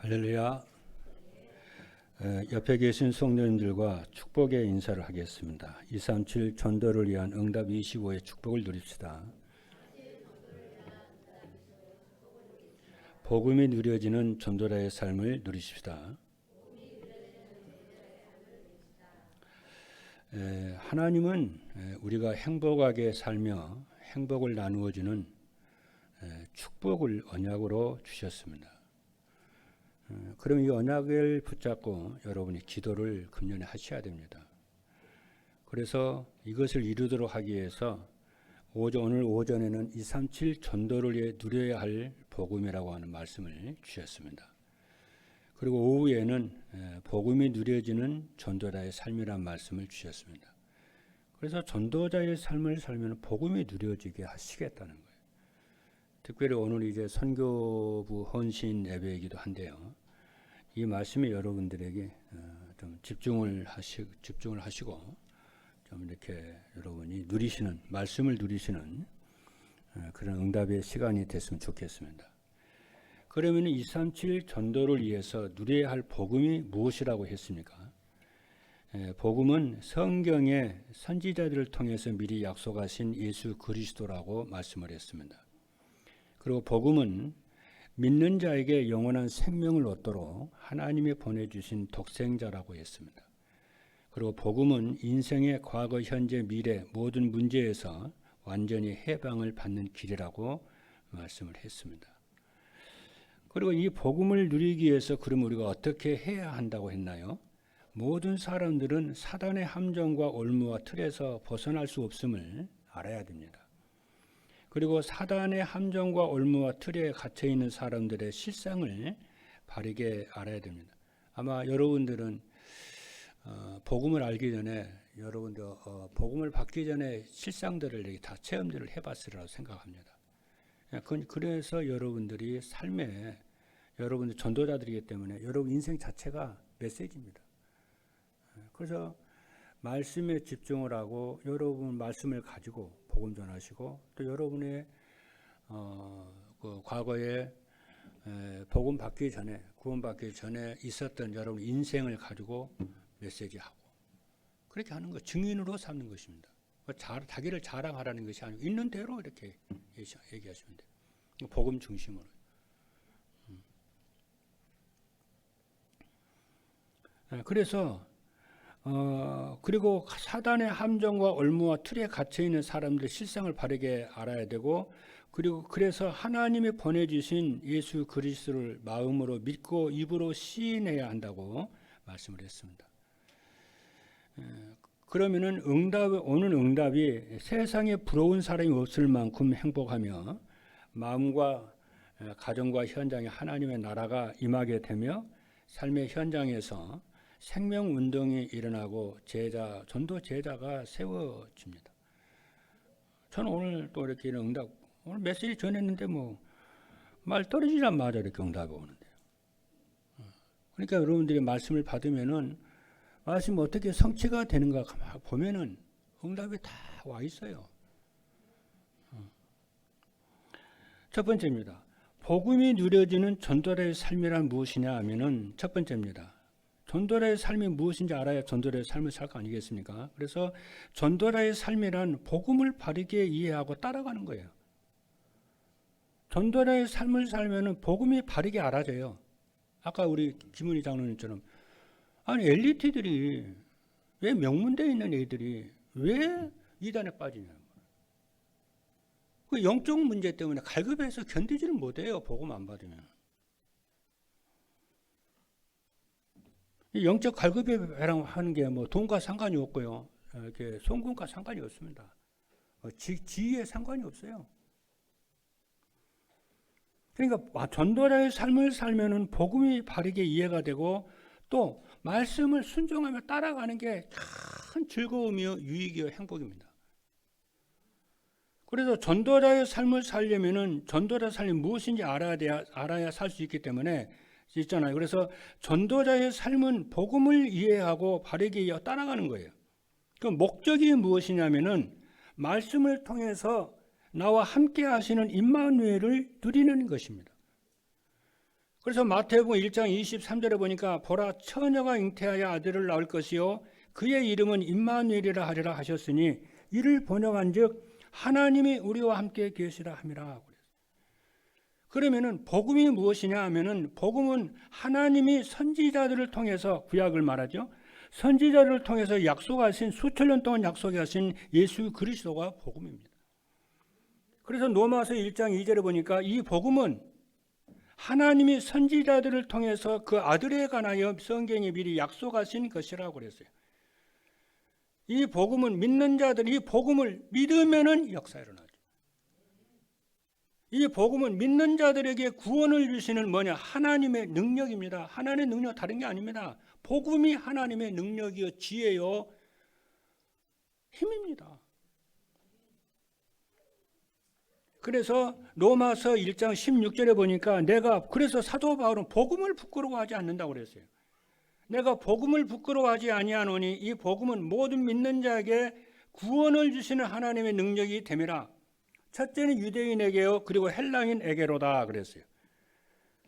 할렐루야. 옆에 계신 성도님들과 축복의 인사를 하겠습니다. 237 전도를 위한 응답 25의 축복을 누립시다. 복음이 누려지는 전도자의 삶을 누리십시다. 하나님은 우리가 행복하게 살며 행복을 나누어주는 축복을 언약으로 주셨습니다. 그럼 이 언약을 붙잡고 여러분이 기도를 금년에 하셔야 됩니다. 그래서 이것을 이루도록 하기 위해서 오늘 오전에는 237 전도를 위해 누려야 할 복음이라고 하는 말씀을 주셨습니다. 그리고 오후에는 복음이 누려지는 전도자의 삶이라는 말씀을 주셨습니다. 그래서 전도자의 삶을 살면 복음이 누려지게 하시겠다는 거예요. 특별히 오늘 이제 선교부 헌신 예배이기도 한데요. 이 말씀이 여러분들에게 좀 집중을 하시고 좀 이렇게 여러분이 누리시는 말씀을 누리시는 그런 응답의 시간이 됐으면 좋겠습니다. 그러면 237 전도를 위해서 누려야 할 복음이 무엇이라고 했습니까? 복음은 성경의 선지자들을 통해서 미리 약속하신 예수 그리스도라고 말씀을 했습니다. 그리고 복음은 믿는 자에게 영원한 생명을 얻도록 하나님이 보내주신 독생자라고 했습니다. 그리고 복음은 인생의 과거, 현재, 미래 모든 문제에서 완전히 해방을 받는 길이라고 말씀을 했습니다. 그리고 이 복음을 누리기 위해서 그럼 우리가 어떻게 해야 한다고 했나요? 모든 사람들은 사단의 함정과 올무와 틀에서 벗어날 수 없음을 알아야 됩니다. 그리고 사단의 함정과 올무와 틀에 갇혀 있는 사람들의 실상을 바르게 알아야 됩니다. 아마 여러분들은 복음을 알기 전에 여러분들 복음을 받기 전에 실상들을 다 체험들을 해봤으리라고 생각합니다. 그래서 여러분들이 삶에 여러분들 전도자들이기 때문에 여러분 인생 자체가 메시지입니다. 그래서 말씀에 집중을 하고 여러분 말씀을 가지고 복음 전하시고 또 여러분의 그 과거에 복음 받기 전에 구원 받기 전에 있었던 여러분 인생을 가지고 메시지하고 그렇게 하는 것 증인으로 삼는 것입니다. 자기를 자랑하라는 것이 아니고 있는 대로 이렇게 얘기하시면 돼요. 복음 중심으로. 그래서 그리고 사단의 함정과 올무와 틀에 갇혀 있는 사람들의 실상을 바르게 알아야 되고 그리고 그래서 하나님이 보내주신 예수 그리스도를 마음으로 믿고 입으로 시인해야 한다고 말씀을 했습니다. 그러면은 오는 응답이 세상에 부러운 사람이 없을 만큼 행복하며 마음과 가정과 현장에 하나님의 나라가 임하게 되며 삶의 현장에서 생명운동이 일어나고 전도 제자가 세워집니다. 저는 오늘 또 이렇게 응답, 오늘 메시지 전했는데 말 떨어지자마자 이렇게 응답이 오는데요. 그러니까 여러분들이 말씀을 받으면은 말씀이 어떻게 성취가 되는가 보면은 응답이 다 와 있어요. 첫 번째입니다. 복음이 누려지는 전도자의 삶이란 무엇이냐 하면은 첫 번째입니다. 전도자의 삶이 무엇인지 알아야 전도자의 삶을 살 거 아니겠습니까? 그래서 전도자의 삶이란 복음을 바르게 이해하고 따라가는 거예요. 전도자의 삶을 살면은 복음이 바르게 알아져요. 아까 우리 김은희 장로님처럼 아니 엘리트들이 왜 명문대에 있는 애들이 왜 이단에 빠지냐는 거예요. 그 영적 문제 때문에 갈급해서 견디지를 못해요. 복음 안 받으면. 영적 갈급에 해당하는 게 돈과 상관이 없고요. 이렇게 성공과 상관이 없습니다. 지위에 상관이 없어요. 그러니까 전도자의 삶을 살면은 복음이 바르게 이해가 되고 또 말씀을 순종하며 따라가는 게 큰 즐거움이요, 유익이요, 행복입니다. 그래서 전도자의 삶을 살려면은 전도자 삶이 무엇인지 알아야 살 수 있기 때문에 있잖아요. 그래서 전도자의 삶은 복음을 이해하고 바르게 따라가는 거예요. 그 목적이 무엇이냐면은 말씀을 통해서 나와 함께 하시는 임마누엘을 누리는 것입니다. 그래서 마태복음 1장 23절에 보니까 보라 처녀가 잉태하여 아들을 낳을 것이요 그의 이름은 임마누엘이라 하리라 하셨으니 이를 번역한즉 하나님이 우리와 함께 계시라 함이라. 그러면은 복음이 무엇이냐 하면은 복음은 하나님이 선지자들을 통해서 구약을 말하죠. 선지자들을 통해서 약속하신 수천 년 동안 약속하신 예수 그리스도가 복음입니다. 그래서 로마서 1장 2절에 보니까 이 복음은 하나님이 선지자들을 통해서 그 아들에 관하여 성경에 미리 약속하신 것이라고 그랬어요. 이 복음은 믿는 자들이 이 복음을 믿으면은 역사가 일어나죠. 이 복음은 믿는 자들에게 구원을 주시는 뭐냐? 하나님의 능력입니다. 하나님의 능력 다른 게 아닙니다. 복음이 하나님의 능력이요 지혜요 힘입니다. 그래서 로마서 1장 16절에 보니까 그래서 사도 바울은 복음을 부끄러워하지 않는다고 그랬어요. 내가 복음을 부끄러워하지 아니하노니 이 복음은 모든 믿는 자에게 구원을 주시는 하나님의 능력이 됨이라. 첫째는 유대인에게요 그리고 헬라인에게로다 그랬어요.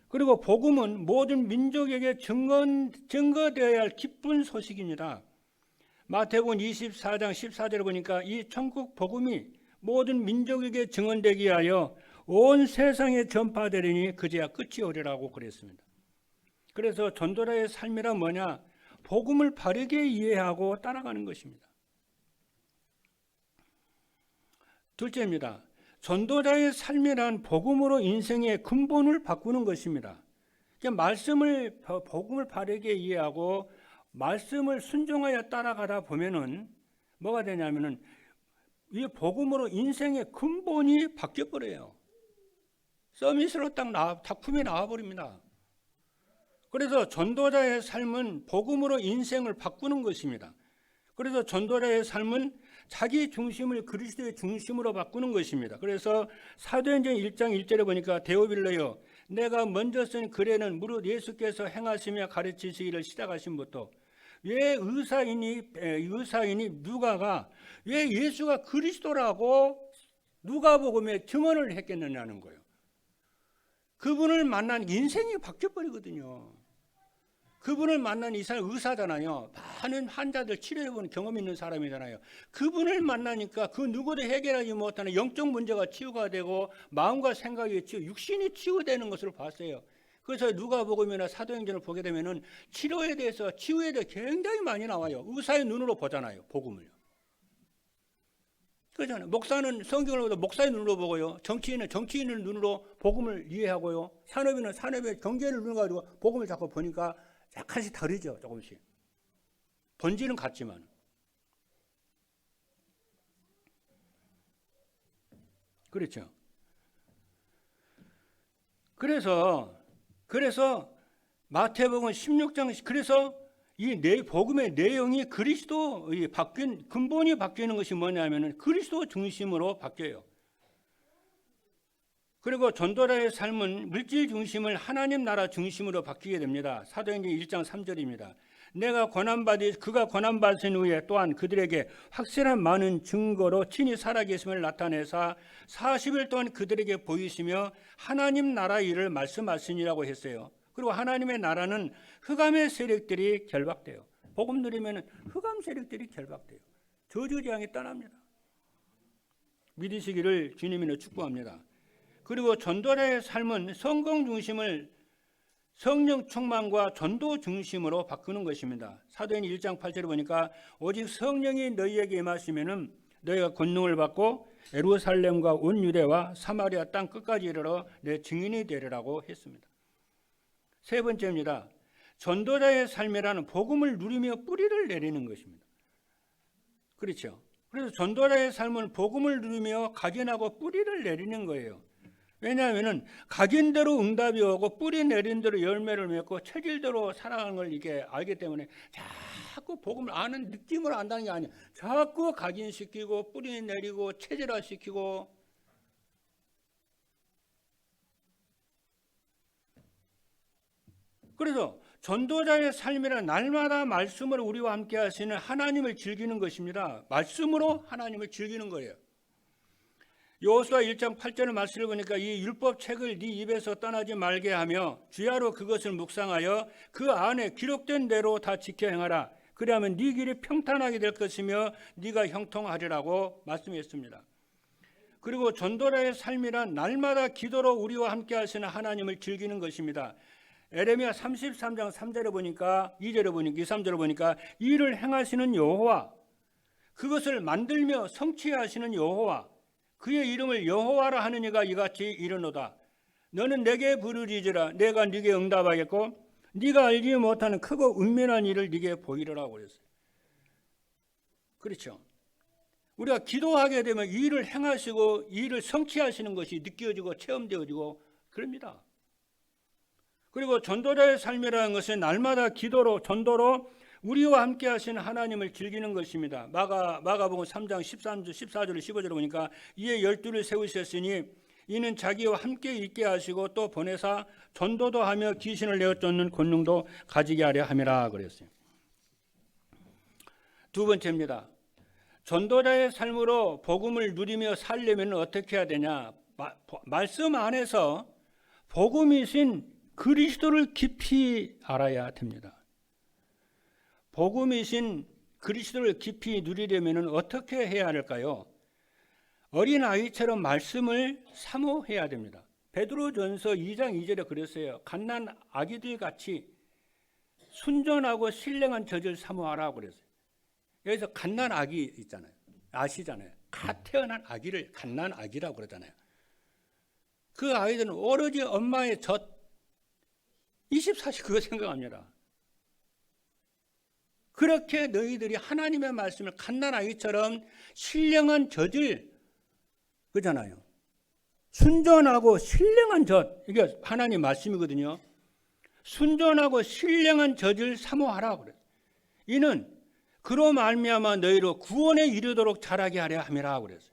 그리고 복음은 모든 민족에게 증거되어야 할 기쁜 소식입니다. 마태복음 24장 14절에 보니까 이 천국 복음이 모든 민족에게 증언되기 위하여 온 세상에 전파되리니 그제야 끝이 오리라고 그랬습니다. 그래서 전도자의 삶이란 뭐냐? 복음을 바르게 이해하고 따라가는 것입니다. 둘째입니다. 전도자의 삶이란 복음으로 인생의 근본을 바꾸는 것입니다. 복음을 바르게 이해하고 말씀을 순종하여 따라가다 보면은 뭐가 되냐면은 이 복음으로 인생의 근본이 바뀌어 버려요. 서밋으로 작품이 나와버립니다. 그래서 전도자의 삶은 복음으로 인생을 바꾸는 것입니다. 그래서 전도자의 삶은 자기 중심을 그리스도의 중심으로 바꾸는 것입니다. 그래서 사도행전 1장 1절에 보니까 데오빌로여 내가 먼저 쓴 글에는 무릇 예수께서 행하시며 가르치시기를 시작하신부터 왜 의사인이 누가가 왜 예수가 그리스도라고 누가복음에 증언을 했겠느냐는 거예요. 그분을 만난 인생이 바뀌어버리거든요. 그분을 만난 이 사람 의사잖아요. 많은 환자들 치료해본 경험 있는 사람이잖아요. 그분을 만나니까 그 누구도 해결하지 못하는 영적 문제가 치유가 되고 마음과 생각이 육신이 치유되는 것을 봤어요. 그래서 누가복음이나 사도행전을 보게 되면은 치유에 대해서 굉장히 많이 나와요. 의사의 눈으로 보잖아요. 복음을요. 그렇잖아요. 목사는 성경을 보다 목사의 눈으로 보고요. 정치인은 정치인의 눈으로 복음을 이해하고요. 산업인은 산업의 경제를 눈으로 가지고 복음을 자꾸 보니까 약간씩 다르죠. 조금씩. 본질은 같지만. 그렇죠. 그래서 마태복음 16장 그래서 이 복음의 내용이 그리스도 근본이 바뀌는 것이 뭐냐면은 그리스도 중심으로 바뀌어요. 그리고 전도자의 삶은 물질 중심을 하나님 나라 중심으로 바뀌게 됩니다. 사도행전 1장 3절입니다. 그가 고난받으신 후에 또한 그들에게 확실한 많은 증거로 친히 살아계심을 나타내사 40일 동안 그들에게 보이시며 하나님 나라 일을 말씀하시니라고 했어요. 그리고 하나님의 나라는 흑암의 세력들이 결박돼요. 복음 누리면 흑암 세력들이 결박돼요. 저주재앙이 떠납니다. 믿으시기를 주님으로 축복합니다. 그리고 전도자의 삶은 성공 중심을 성령 충만과 전도 중심으로 바꾸는 것입니다. 사도행전 1장 8절에 보니까 오직 성령이 너희에게 임하시면은 너희가 권능을 받고 예루살렘과 온 유대와 사마리아 땅 끝까지 이르러 내 증인이 되리라고 했습니다. 세 번째입니다. 전도자의 삶이라는 복음을 누리며 뿌리를 내리는 것입니다. 그렇죠. 그래서 전도자의 삶은 복음을 누리며 각인하고 뿌리를 내리는 거예요. 왜냐하면 각인대로 응답이 오고 뿌리 내린 대로 열매를 맺고 체질대로 살아가는 걸 이게 알기 때문에 자꾸 복음을 아는 느낌을 안다는 게 아니에요. 자꾸 각인시키고 뿌리 내리고 체질화시키고 그래서 전도자의 삶이란 날마다 말씀으로 우리와 함께 하시는 하나님을 즐기는 것입니다. 말씀으로 하나님을 즐기는 거예요. 여호수아 1장 8절의 말씀을 보니까 이 율법 책을 네 입에서 떠나지 말게 하며 주야로 그것을 묵상하여 그 안에 기록된 대로 다 지켜 행하라. 그리하면 네 길이 평탄하게 될 것이며 네가 형통하리라고 말씀했습니다. 그리고 전도자의 삶이란 날마다 기도로 우리와 함께 하시는 하나님을 즐기는 것입니다. 에레미야 33장 3절에 보니까 2절에 보니까 2, 3절에 보니까 이를 행하시는 여호와, 그것을 만들며 성취하시는 여호와, 그의 이름을 여호와라 하는 이가 이같이 이르노다. 너는 내게 부르짖으라. 내가 네게 응답하겠고 네가 알지 못하는 크고 은밀한 일을 네게 보이리라고 그랬어요. 그렇죠. 우리가 기도하게 되면 이 일을 행하시고 이 일을 성취하시는 것이 느껴지고 체험되어지고 그럽니다. 그리고 전도자의 삶이라는 것은 날마다 기도로 전도로 우리와 함께 하시는 하나님을 즐기는 것입니다. 마가복음 3장 13절, 14절, 15절을 보니까 이에 12를 세우셨으니 이는 자기와 함께 있게 하시고 또 보내사 전도도 하며 귀신을 내어 쫓는 권능도 가지게 하려 함이라 그랬어요. 두 번째입니다. 전도자의 삶으로 복음을 누리며 살려면 어떻게 해야 되냐? 말씀 안에서 복음이신 그리스도를 깊이 알아야 됩니다. 복음이신 그리스도를 깊이 누리려면 어떻게 해야 할까요? 어린아이처럼 말씀을 사모해야 됩니다. 베드로전서 2장 2절에 그랬어요. 갓난 아기들 같이 순전하고 신령한 젖을 사모하라고 그랬어요. 여기서 갓난 아기 있잖아요. 아시잖아요. 갓 태어난 아기를 갓난 아기라고 그러잖아요. 그 아이들은 오로지 엄마의 젖 24시 그거 생각합니다. 그렇게 너희들이 하나님의 말씀을 갓난 아이처럼 신령한 젖을 그잖아요. 순전하고 신령한 젖, 이게 하나님 말씀이거든요. 순전하고 신령한 젖을 사모하라 그래요. 이는 그로 말미암아 너희로 구원에 이르도록 자라게 하려 함이라 그랬어요.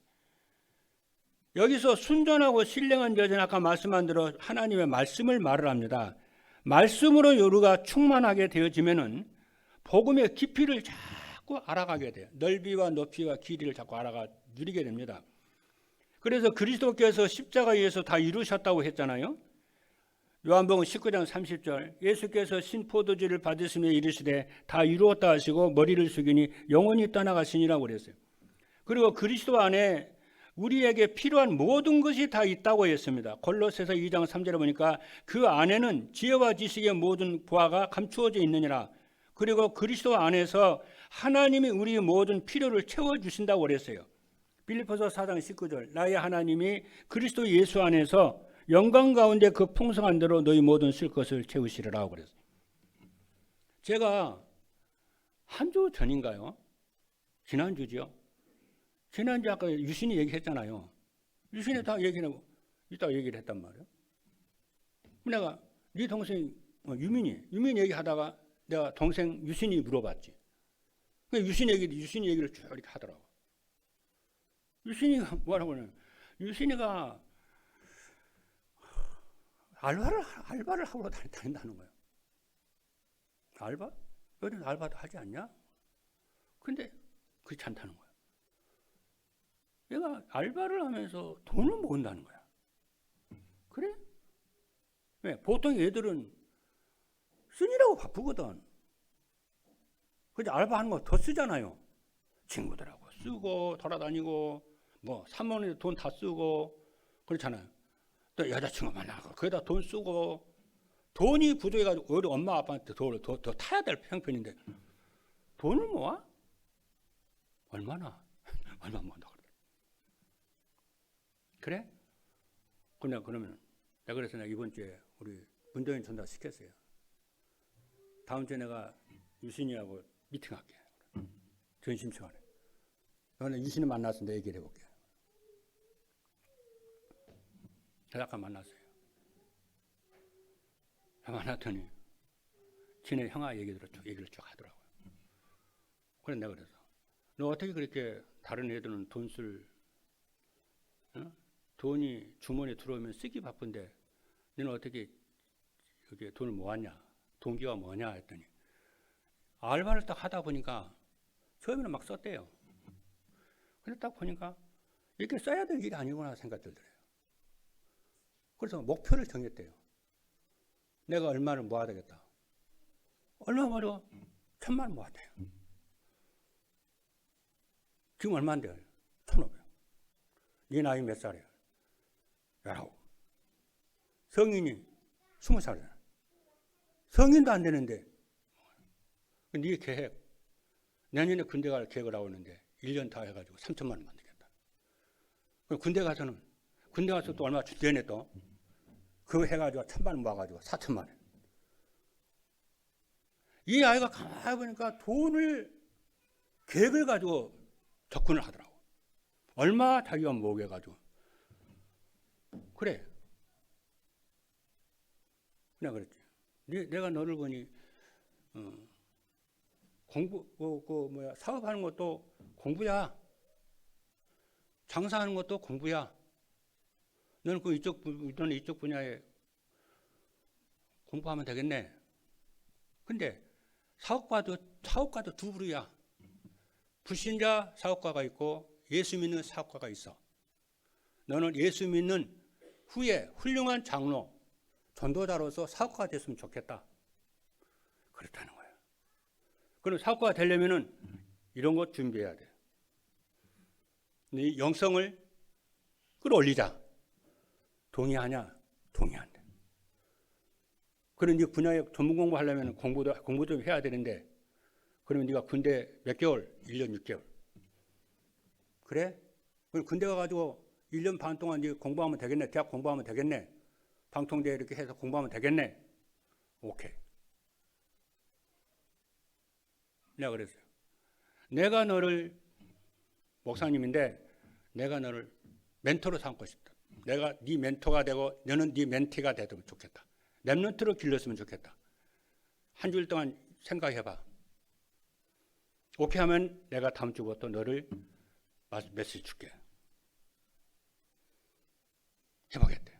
여기서 순전하고 신령한 젖은 아까 말씀한 대로 하나님의 말씀을 말을 합니다. 말씀으로 우리가 충만하게 되어지면은 복음의 깊이를 자꾸 알아가게 돼요. 넓이와 높이와 길이를 자꾸 알아가 누리게 됩니다. 그래서 그리스도께서 십자가에서 다 이루셨다고 했잖아요. 요한복음 19장 30절 예수께서 신포도주를 받으시며 이르시되 다 이루었다 하시고 머리를 숙이니 영원히 떠나가시니라고 그랬어요. 그리고 그리스도 안에 우리에게 필요한 모든 것이 다 있다고 했습니다. 골로새서 2장 3절에 보니까 그 안에는 지혜와 지식의 모든 보화가 감추어져 있느니라. 그리고 그리스도 안에서 하나님이 우리 모든 필요를 채워주신다고 그랬어요. 빌립보서 4장 19절 나의 하나님이 그리스도 예수 안에서 영광 가운데 그 풍성한 대로 너희 모든 쓸 것을 채우시리라고 그랬어요. 제가 한 주 전인가요? 지난주죠. 지난주 아까 유신이 얘기했잖아요. 유신이 다 얘기하고 이따 얘기를 했단 말이에요. 내가 네 동생 유민이 얘기하다가 내가 동생 유신이 물어봤지. 유신 얘기를 쭉 이렇게 하더라고. 유신이가 뭐라고 하냐면 유신이가 알바를 하고 다닌다는 거예요. 알바? 너는 알바도 하지 않냐? 근데 그렇지 않다는 거예요. 얘가 알바를 하면서 돈을 모은다는 거야. 그래? 왜? 보통 애들은 쓰느라고 바쁘거든. 근데 알바하는 거 더 쓰잖아요. 친구들하고 쓰고 돌아다니고 뭐 사모님 돈 다 쓰고 그렇잖아요. 또 여자친구 만나고 거기다 돈 쓰고 돈이 부족해가지고 우리 엄마 아빠한테 더 타야 될 형편인데 돈을 모아? 얼마 모은다 그래? 그러면 내가 그래서 내가 이번 주에 우리 문도인 전달 시켰어요. 다음 주에 내가 유신이하고 미팅할게. 전심시간에. 너는 유신을 만나서 내 얘기를 해볼게. 잠깐 만났어요. 만났더니 지네 형아 얘기를 쭉 하더라고요. 그래서 내가 그래서 너 어떻게 그렇게 다른 애들은 돈이 주머니에 들어오면 쓰기 바쁜데 너는 어떻게 여기 돈을 모았냐? 동기가 뭐냐? 했더니 알바를 딱 하다 보니까 처음에는 막 썼대요. 근데 딱 보니까 이렇게 써야 될 일이 아니구나 생각 들더래요. 그래서 목표를 정했대요. 내가 얼마를 모아야 되겠다. 얼마 모아? 1,000만 원 모아야 돼요. 지금 얼마인데요? 1,500. 네 나이 몇 살이야? 19. 성인이 20살이야. 성인도 안 되는데 네 계획 내년에 군대 갈 계획을 하고 있는데 1년 다 해가지고 3,000만 원 만들겠다. 그럼 군대 가서 또 얼마 주대네 또 그거 해가지고 1,000만 원 모아가지고 4,000만 원. 이 아이가 가만히 보니까 돈을 계획을 가지고 접근을 하더라고. 얼마 자기가 모으게가지고 그래. 내가 그랬지. 내가 너를 보니 공부 사업하는 것도 공부야. 장사하는 것도 공부야. 너는 너는 이쪽 분야에 공부하면 되겠네. 근데 사업가도 두 부류야. 불신자 사업가가 있고 예수 믿는 사업가가 있어. 너는 예수 믿는 후에 훌륭한 장로, 전도자로서 사업가가 됐으면 좋겠다. 그렇다는 거야. 그럼 사업가가 되려면은 이런 거 준비해야 돼. 네 영성을 끌어올리자. 동의하냐? 동의한다. 그럼 네 분야에 전문 공부하려면 공부 좀 해야 되는데, 그러면 네가 군대 몇 개월? 1년 6개월. 그래? 그럼 군대 가가지고 1년 반 동안 네 공부하면 되겠네. 대학 공부하면 되겠네. 방통대 이렇게 해서 공부하면 되겠네. 오케이. 내가 그랬어요. 내가 너를 목사님인데 내가 너를 멘토로 삼고 싶다. 내가 네 멘토가 되고 너는 네 멘티가 되면 좋겠다. 랩런트로 길렀으면 좋겠다. 한 주일 동안 생각해봐. 오케이 하면 내가 다음 주부터 너를 메시지 줄게. 해보겠대.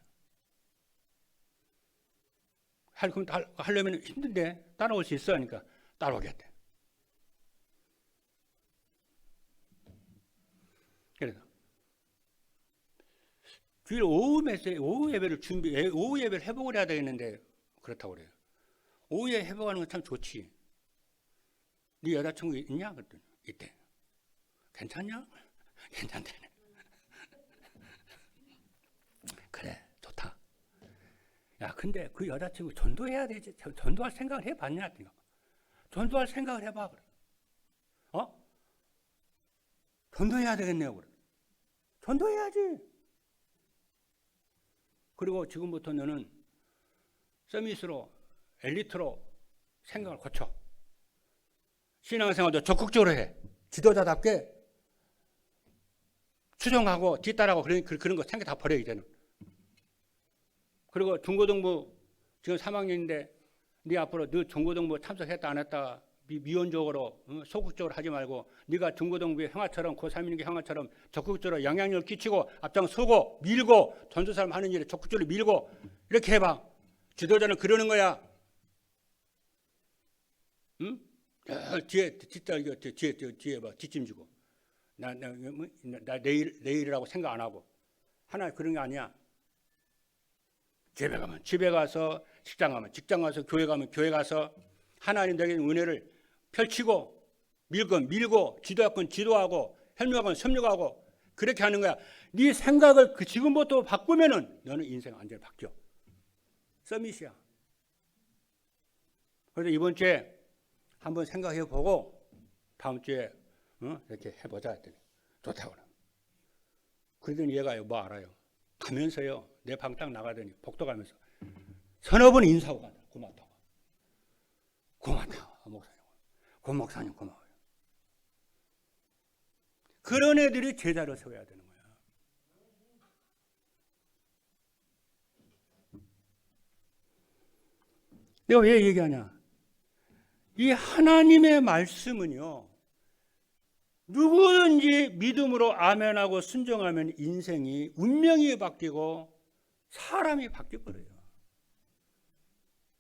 그럼 하려면 힘든데 따라올 수 있어 하니까 따라오겠대. 그래서 주일 오후 예배를 오후 예배를 회복을 해야 되겠는데 그렇다고 그래요. 오후에 회복하는 건 참 좋지. 네 여자친구 있냐? 그랬더니 있대. 괜찮냐? 괜찮대. 그래, 좋다. 야, 근데 그 여자친구 전도해야 되지. 전도할 생각을 해봤냐? 전도할 생각을 해봐. 그래. 전도해야 되겠네요. 그래. 전도해야지. 그리고 지금부터 너는 서밋으로, 엘리트로 생각을 고쳐. 신앙생활도 적극적으로 해. 지도자답게 추종하고 뒤따라하고 그런 거 생각 다 버려 이제는. 그리고 중고등부 지금 3학년인데 네 앞으로 너 중고등부 참석했다 안 했다 미온적으로 소극적으로 하지 말고 네가 중고등부의 형아처럼 고3이니까 형아처럼 적극적으로 영향력을 끼치고 앞장서고 밀고 전도사람 하는 일에 적극적으로 밀고 이렇게 해봐. 지도자는 그러는 거야. 응? 뒤에 봐. 뒷짐 지고 나 내일이라고 생각 안 하고 하나 그런 게 아니야. 집에 가면 집에 가서 직장 가면 직장 가서 교회 가면 교회 가서 하나님 내게 은혜를 펼치고 밀고 지도할 건 지도하고 협력할 건 협력하고 그렇게 하는 거야. 네 생각을 지금부터 바꾸면은 너는 인생 완전히 바뀌어. 서밋이야. 그래서 이번 주에 한번 생각해 보고 다음 주에 이렇게 해보자 했더니 좋다고 그래. 그러더니 얘가 뭐 알아요? 가면서요 내 방 딱 나가더니 복도 가면서 서너 번 인사하고 가다. 고맙다고 목사님. 목사님 고마워요. 그런 애들이 제자로 세워야 되는 거야. 내가 왜 얘기하냐? 이 하나님의 말씀은요, 누구든지 믿음으로 아멘하고 순종하면 인생이 운명이 바뀌고 사람이 바뀌어버려요.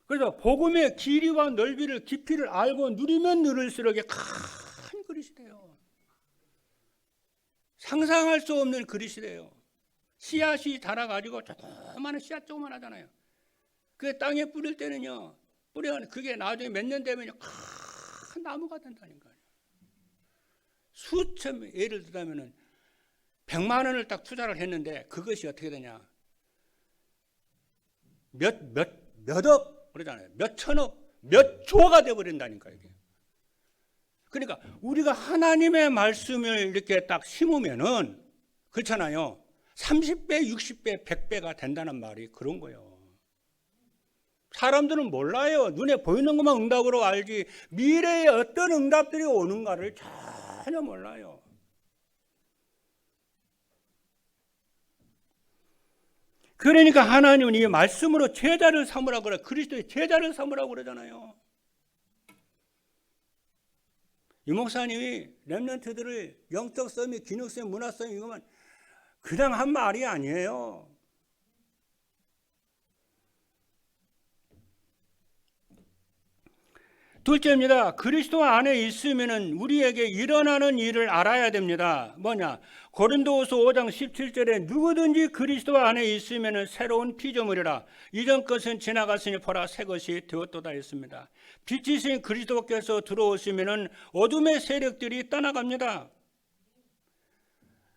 그래서 복음의 길이와 넓이를 깊이를 알고 누리면 누릴수록 큰 그릇이 돼요. 상상할 수 없는 그릇이래요. 씨앗이 자라가지고 조그마한 씨앗 조그만 하잖아요. 그 땅에 뿌릴 때는요, 뿌리면 그게 나중에 몇 년 되면요, 큰 나무가 된다니까요. 수천, 예를 들자면은 100만 원을 딱 투자를 했는데 그것이 어떻게 되냐? 몇억 그러잖아요. 몇 천억, 몇 조가 되어버린다니까요. 그러니까 우리가 하나님의 말씀을 이렇게 딱 심으면은 그렇잖아요. 30배, 60배, 100배가 된다는 말이 그런 거예요. 사람들은 몰라요. 눈에 보이는 것만 응답으로 알지 미래에 어떤 응답들이 오는가를 전혀 몰라요. 그러니까 하나님은 이 말씀으로 제자를 삼으라고 그래. 그리스도의 제자를 삼으라고 그러잖아요. 이 목사님이 렘넌트들을 영적 싸움이, 기능 싸움, 문화 싸움 이거만 그냥 한 말이 아니에요. 둘째입니다. 그리스도 안에 있으면은 우리에게 일어나는 일을 알아야 됩니다. 뭐냐? 고린도후서 5장 17절에 누구든지 그리스도 안에 있으면은 새로운 피조물이라. 이전 것은 지나갔으니 보라 새 것이 되었도다 했습니다. 빛이신 그리스도께서 들어오시면은 어둠의 세력들이 떠나갑니다.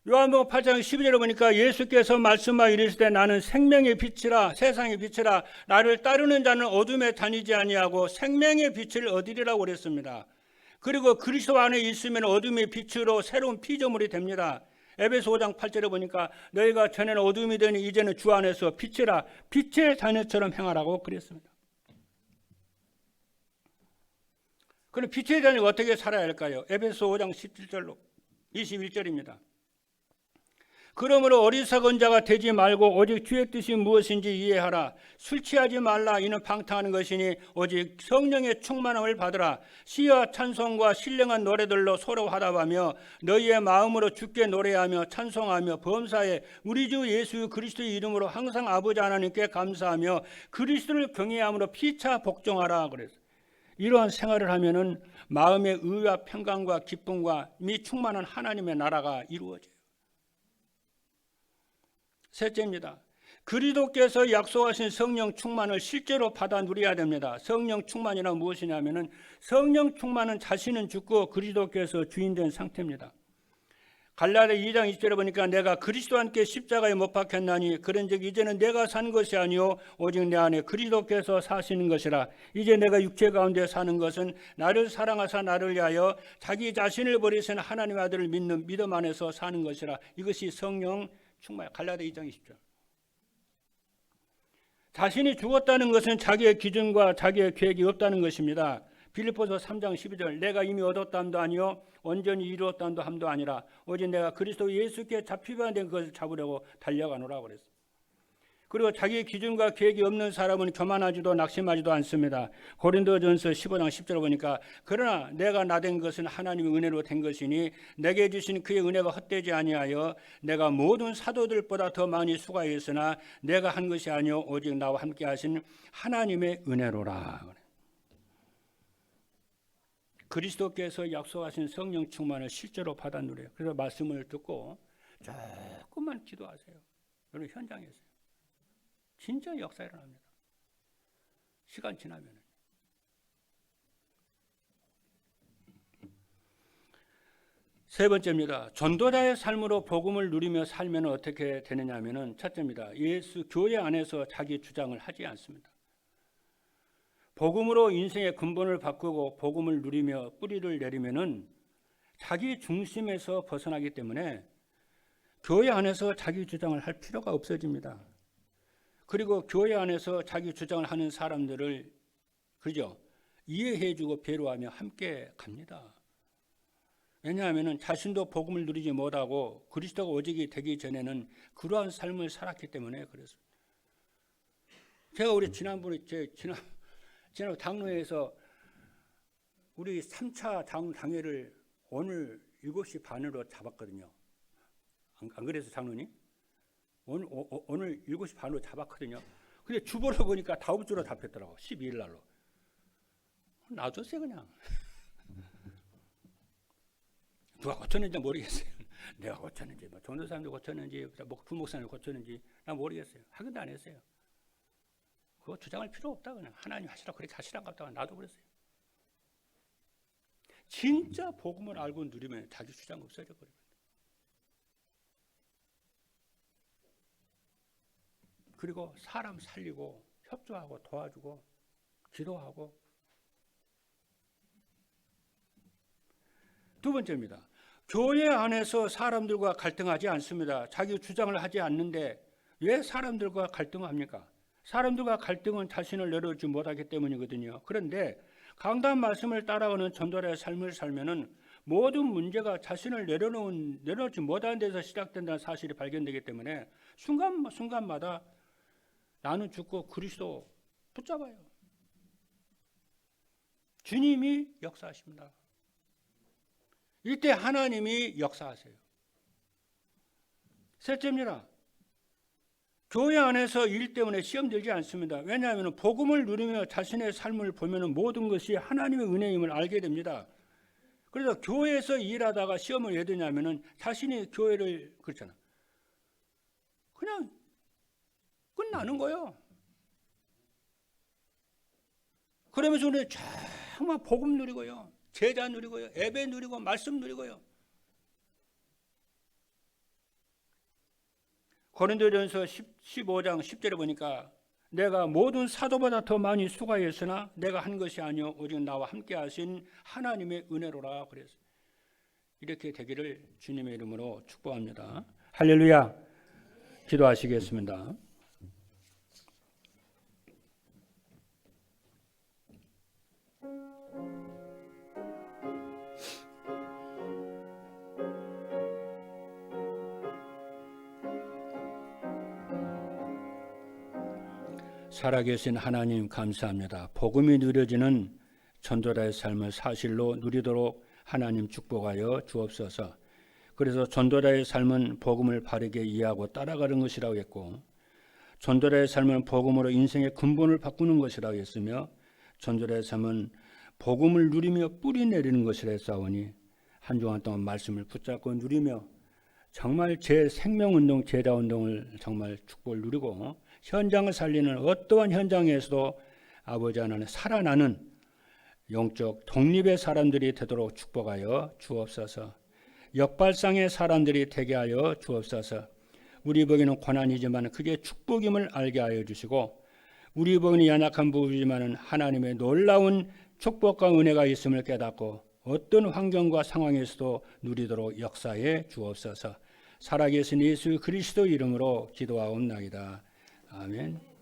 요한복음 8장 12절에 보니까 예수께서 말씀하여 이르시되 나는 생명의 빛이라 세상의 빛이라 나를 따르는 자는 어둠에 다니지 아니하고 생명의 빛을 얻으리라고 그랬습니다. 그리고 그리스도 안에 있으면 어둠의 빛으로 새로운 피조물이 됩니다. 에베소 5장 8절에 보니까 너희가 전에는 어둠이 되니 이제는 주 안에서 빛이라 빛의 자녀처럼 행하라고 그랬습니다. 그럼 빛의 자녀가 어떻게 살아야 할까요? 에베소 5장 17절로 21절입니다. 그러므로 어리석은 자가 되지 말고 오직 주의 뜻이 무엇인지 이해하라. 술 취하지 말라. 이는 방탕하는 것이니 오직 성령의 충만함을 받으라. 시와 찬송과 신령한 노래들로 서로 화답하며 너희의 마음으로 주께 노래하며 찬송하며 범사에 우리 주 예수 그리스도의 이름으로 항상 아버지 하나님께 감사하며 그리스도를 경외함으로 피차 복종하라. 그래서 이러한 생활을 하면은 마음의 의와 평강과 기쁨과 미 충만한 하나님의 나라가 이루어져요. 셋째입니다. 그리스도께서 약속하신 성령 충만을 실제로 받아 누려야 됩니다. 성령 충만이란 무엇이냐면은 성령 충만은 자신은 죽고 그리스도께서 주인된 상태입니다. 갈라디아 2장 20절에 보니까 내가 그리스도와 함께 십자가에 못 박혔나니 그런즉 이제는 내가 산 것이 아니요 오직 내 안에 그리스도께서 사시는 것이라. 이제 내가 육체 가운데 사는 것은 나를 사랑하사 나를 위하여 자기 자신을 버리신 하나님의 아들을 믿는 믿음 안에서 사는 것이라. 이것이 성령 충만. 갈라디아 2장 20절. 자신이 죽었다는 것은 자기의 기준과 자기의 계획이 없다는 것입니다. 빌립보서 3장 12절 내가 이미 얻었다함도 아니요 온전히 이루었다함도 함도 아니라 오직 내가 그리스도 예수께 잡히게 된 것을 잡으려고 달려가노라 그랬어요. 그리고 자기의 기준과 계획이 없는 사람은 교만하지도 낙심하지도 않습니다. 고린도전서 15장 10절 보니까 그러나 내가 나된 것은 하나님의 은혜로 된 것이니 내게 주신 그의 은혜가 헛되지 아니하여 내가 모든 사도들보다 더 많이 수고하였으나 내가 한 것이 아니요 오직 나와 함께 하신 하나님의 은혜로라. 그리스도께서 약속하신 성령 충만을 실제로 받아 누려요. 그래서 말씀을 듣고 조금만 기도하세요. 여러분 현장에서요. 진짜 역사 일어납니다. 시간 지나면. 세 번째입니다. 전도자의 삶으로 복음을 누리며 살면 어떻게 되느냐 하면은 첫째입니다. 예수 교회 안에서 자기 주장을 하지 않습니다. 복음으로 인생의 근본을 바꾸고 복음을 누리며 뿌리를 내리면은 자기 중심에서 벗어나기 때문에 교회 안에서 자기 주장을 할 필요가 없어집니다. 그리고 교회 안에서 자기 주장을 하는 사람들을 그죠? 이해해주고 배려하며 함께 갑니다. 왜냐하면 자신도 복음을 누리지 못하고 그리스도가 오직이 되기 전에는 그러한 삶을 살았기 때문에 그렇습니다. 제가 우리 지난번에 지난 장로회에서 우리 3차 장회를 오늘 7시 반으로 잡았거든요. 안 그래서 장로님? 오늘 7시 반으로 잡았거든요. 근데 주보를 보니까 다음 주로 잡혔더라고. 12일 날로. 놔뒀어요 그냥. 누가 고쳤는지 모르겠어요. 내가 고쳤는지, 뭐 전도사님도 고쳤는지, 부목사님 고쳤는지 난 모르겠어요. 확인도 안 했어요. 그거 주장할 필요 없다. 그냥 하나님 하시라 그렇게 하시란가 보다. 나도 그랬어요. 진짜 복음을 알고 누리면 자기 주장 없어져 버립니다. 그리고 사람 살리고 협조하고 도와주고 기도하고. 두 번째입니다. 교회 안에서 사람들과 갈등하지 않습니다. 자기 주장을 하지 않는데 왜 사람들과 갈등합니까? 사람들과 갈등은 자신을 내려오지 못하기 때문이거든요. 그런데 강단 말씀을 따라가는 전도자의 삶을 살면은 모든 문제가 자신을 내려놓지 못하는 데서 시작된다는 사실이 발견되기 때문에 순간마다 나는 죽고 그리스도 붙잡아요. 주님이 역사하십니다. 이때 하나님이 역사하세요. 셋째입니다. 교회 안에서 일 때문에 시험 들지 않습니다. 왜냐하면 복음을 누리며 자신의 삶을 보면 모든 것이 하나님의 은혜임을 알게 됩니다. 그래서 교회에서 일하다가 시험을 왜 드냐면 자신이 교회를 그렇잖아. 그냥 끝나는 거예요. 그러면서 우리 정말 복음 누리고요. 제자 누리고요. 예배 누리고 말씀 누리고요. 고린도전서 15장 10절에 보니까 내가 모든 사도보다 더 많이 수고하였으나 내가 한 것이 아니요 오직 나와 함께 하신 하나님의 은혜로라 그랬어요. 이렇게 되기를 주님의 이름으로 축복합니다. 할렐루야. 기도하시겠습니다. 살아계신 하나님 감사합니다. 복음이 누려지는 전도자의 삶을 사실로 누리도록 하나님 축복하여 주옵소서. 그래서 전도자의 삶은 복음을 바르게 이해하고 따라가는 것이라고 했고, 전도자의 삶은 복음으로 인생의 근본을 바꾸는 것이라고 했으며, 전도자의 삶은 복음을 누리며 뿌리 내리는 것이라 했사오니 한 주간 동안 말씀을 붙잡고 누리며 정말 제 생명운동, 제자운동을 정말 축복을 누리고 현장을 살리는 어떠한 현장에서도 아버지 하나님 살아나는 영적 독립의 사람들이 되도록 축복하여 주옵소서. 역발상의 사람들이 되게 하여 주옵소서. 우리 보기에는 고난이지만 그게 축복임을 알게 하여 주시고, 우리 보기에는 연약한 부분이지만 하나님의 놀라운 축복과 은혜가 있음을 깨닫고 어떤 환경과 상황에서도 누리도록 역사해 주옵소서. 살아계신 예수 그리스도 이름으로 기도하옵나이다. 아멘.